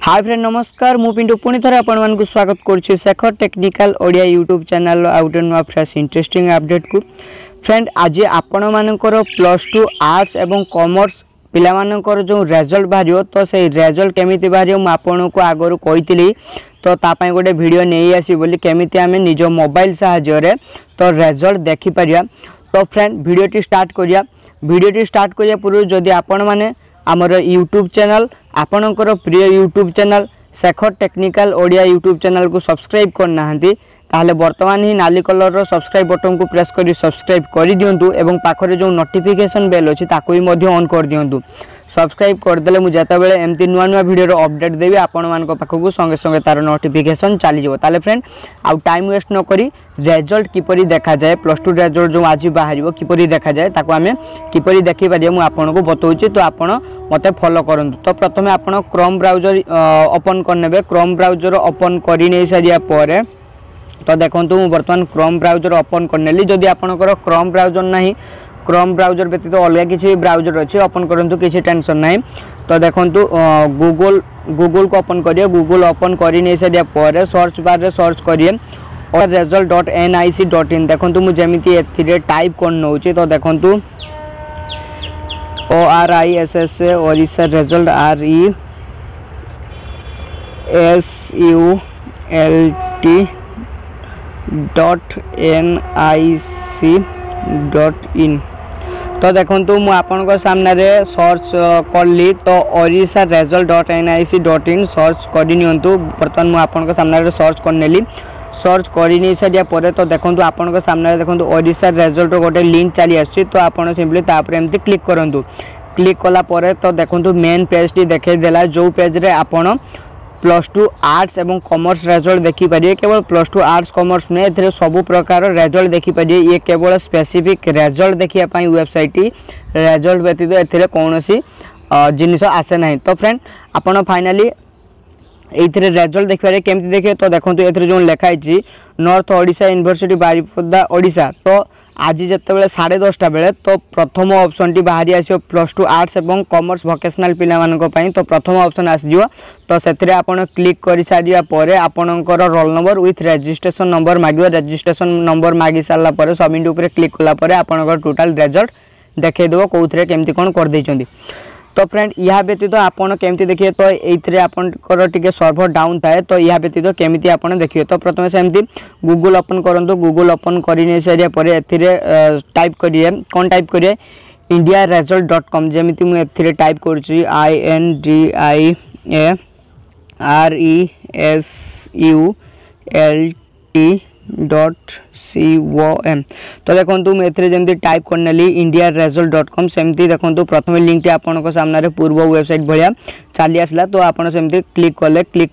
Hi friend नमस्कार मु पिंटू पुणी थे आपण स्वागत करुच्ची Shekhar technical Odia YouTube channel आउट नुआ फ्रेश इंटरेस्टिंग अपडेट को फ्रेंड आज आपण मानकर +2 आर्ट्स एवं कॉमर्स पिला मानकर जो रिजल्ट बाहर तो से रिजल्ट केमिति बाहर मु आपन को आगर कही तो तापाई गोटे वीडियो नहीं आसी बोली केमिति आमे निज मोबाइल सहाय्य तो रिजल्ट देखि परिया। तो फ्रेंड वीडियोटी स्टार्ट करिया पूर्व जदि आपण माने आमर यूट्यूब चैनल आपणकर प्रिय YouTube channel Shekhar technical Odia YouTube channel को सब्सक्राइब करना ताहले वर्तमान ही नाली कलर रो सब्सक्राइब बटन को प्रेस करी सब्सक्राइब कर दियंतु एवं पाखरे जो नोटिफिकेशन बेल अछि ताको ही मध्य ऑन कर दियंतु। सब्सक्राइब कर देले मु जेता बेले एमती नुआ नुआ वीडियो रो अपडेट देबी आपण मानको पाखकु संगे संगे तार नोटिफिकेशन चली जबो। ताले फ्रेंड आउ टाइम वेस्ट न करी रिजल्ट किपरि देखा जाए +2 रिजल्ट जो आज बाहरिबो किपरि देखा जाए ताको आमे किपरि देखि परिया मु आपण को बतौछि। तो आपण मते फॉलो करंतु। तो प्रथमे आपण क्रोम ब्राउजर ओपन करनेबे। क्रोम ब्राउजर ओपन करि नै सारिया परे तो देखंतु मु वर्तमान क्रोम ब्राउजर ओपन करनेली। जदि आपनकर क्रोम ब्राउजर नाही क्रोम ब्राउजर व्यतीत अलग किसी ब्राउजर अच्छी ओपन करंतु किसी टेंशन नहीं। तो देखंतु गूगल को ओपन करिए। गूगल ओपन करि नै सारिया परे सर्च बार रे सर्च करिए result.nic.in। देखंतु मु जेमिति एथिरे टाइप कोन नउची। तो देखंतु ORISSA ओडिशा रिजल्ट RESULT.nic.in। तो देखंतु मु आपन को सामने रे सर्च करली तो ओडिशा result.nic.in सर्च करि नियंतु। वर्तमान मु आपन को सामने रे सर्च करनेली। सर्च करि नै सारिया परे तो देखंतु आपन को सामने रे देखंतु ओडिशा रिजल्ट गोटे लिंक चली आछि। तो आपन सिंपली तापर एमती क्लिक करंतु। क्लिक कला परे तो देखंतु मेन पेज टी देखे देला जो पेज रे आपन +2 आर्ट्स एवं कॉमर्स रिजल्ट देखि परिए। केवल +2 आर्ट्स कॉमर्स ने एथरे सब प्रकार रिजल्ट देखि परिए। ये केवल स्पेसिफिक रिजल्ट देखिया पई वेबसाइट टी रिजल्ट व्यतीत एथरे कोनोसी जिनिस आसे नाही। तो फ्रेंड आपन फाइनली एथरे रिजल्ट देखिबारे केमति देखिए। तो देखंतु एथरे जो लिखा है नॉर्थ ओडिशा यूनिवर्सिटी बारिपदा ओडिशा। तो आज जिते बेले 10:30 बेले तो प्रथम ऑप्शन टी बाहरी आसियो +2 आर्ट्स एवं कॉमर्स वोकेशनल पिला मानको पई। तो प्रथम ऑप्शन आसीजो। तो सेथरे आपण क्लिक करि सारिया परे आपणकर roll number with registration number मागियो। रजिस्ट्रेशन नंबर मागी सारला परे सबमिट ऊपर क्लिक कला परे आपणकर टोटल रिजल्ट देखे देबो कोउथरे केमति कोन कर दैचंदी। तो फ्रेंड या व्यतीत आपन केमती देखिए। तो एथरे आपनकर टिके सर्वर डाउन थाए। तो या व्यतीत केमती आपन देखिए। तो प्रथमे सेमती गूगल ओपन करंतु। गूगल ओपन करि नै सारिया परे एथरे टाइप करिए कोन टाइप करिए indiaresult.com। जेमिति मु एथरे टाइप करछि indiaresult.com। तो देखंतु मैं एथरे जेमति टाइप करनेली indiaresult.com सेमति देखंतु प्रथम लिंक टी आपन को सामने रे पूर्व वेबसाइट भलिया चली आसला। तो आपन सेमति क्लिक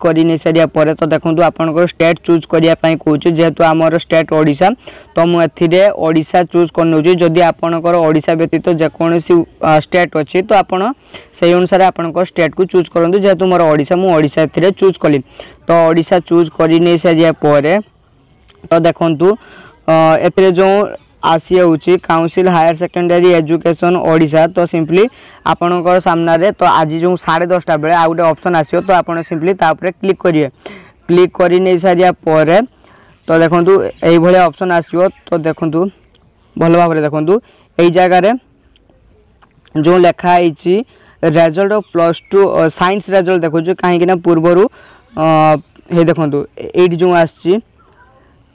करि नै सारिया परे तो देखंतु आपन को स्टेट चूज करिया पई कहूची। जेहेतु हमर स्टेट ओडिशा तो मु एथिरे ओडिशा चूज करनोची। जदि आपन को ओडिशा व्यतीत जे कोनोसी स्टेट अछि तो आपन सेही अनुसार आपन को स्टेट को चूज करंतु। जेहेतु मोर ओडिशा मु ओडिशा एथिरे चूज कली। तो ओडिशा चूज करि नै सारिया परे तो देखंतु एथरे जो आसी होची counsel hire secondary education Odisha. तो सिंपली आपनकर सामने रे तो आज जो 10:30 बेले आ गोटे ऑप्शन आसियो। तो आपण सिंपली ता ऊपर क्लिक करिए। क्लिक करि नै सारिया परे तो देखंतु एई भले ऑप्शन आसियो। तो देखंतु भलो भाबरे देखंतु एई जगह रे जो लिखा आइची रिजल्ट ऑफ +2 साइंस रिजल्ट देखु काहे कि ना पूर्वरु हे देखंतु एडी जो आसी।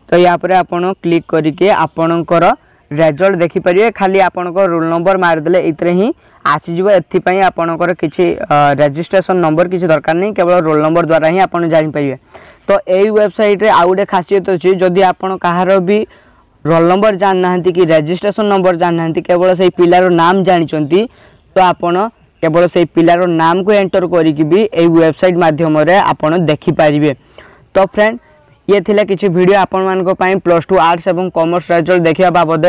तो या पर आपण क्लिक करके आपणकर रिजल्ट देखि परिए। खाली आपणकर रोल नंबर मार देले इतरे ही आसी जिवो। एथि पई आपणकर किछि रजिस्ट्रेशन नंबर किछि दरकार नहीं केवल रोल नंबर द्वारा ही आपण जानि परिए। तो एई वेबसाइट रे आउडे खासियत अछि जदि आपण कहार भी रोल नंबर जान नाहंती कि रजिस्ट्रेशन नंबर जान नाहंती केवल सेही पिलार नाम जानिचंती तो आपण केवल सेही पिलार नाम को एंटर करी कि भी एई वेबसाइट माध्यम रे आपण देखि परिबे। तो फ्रेंड ये थिला किछि वीडियो आपण मानको पई +2 आर्ट्स एवं कॉमर्स रिजल्ट देखिया बाबद।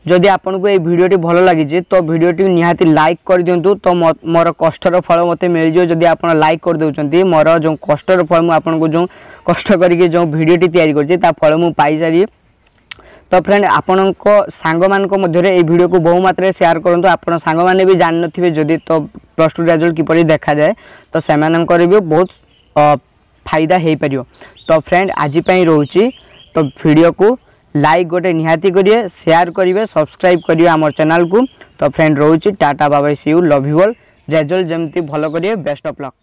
जदि आपन को ए वीडियोटी भलो लागि जे तो वीडियोटी निहाती लाइक कर दियंतु। तो मोर कष्टर फल मते मिल जो। जदि आपण लाइक कर देउचंती मोर जो कष्टर फल मु आपन को जो कष्ट करिके जो वीडियोटी तयारी करछि ता फल मु पाई सारी। तो फ्रेंड आपण को सांग मान को मध्य रे ए वीडियो को बहु मात्रा शेयर करंतु। आपण सांग माने भी जान नथिबे जदि तो +2 रिजल्ट किपरि देखा जाए तो सेमानकर भी बहुत फायदा हो पार। तो फ्रेंड आज रोचे तो वीडियो को लाइक गोटे निहाती करिए, शेयर करिए, सब्सक्राइब करिए आमर चैनल को। तो फ्रेंड रोचे tata bye bye, see you, love you all. Result जमती भल करिए, बेस्ट ऑफ लक।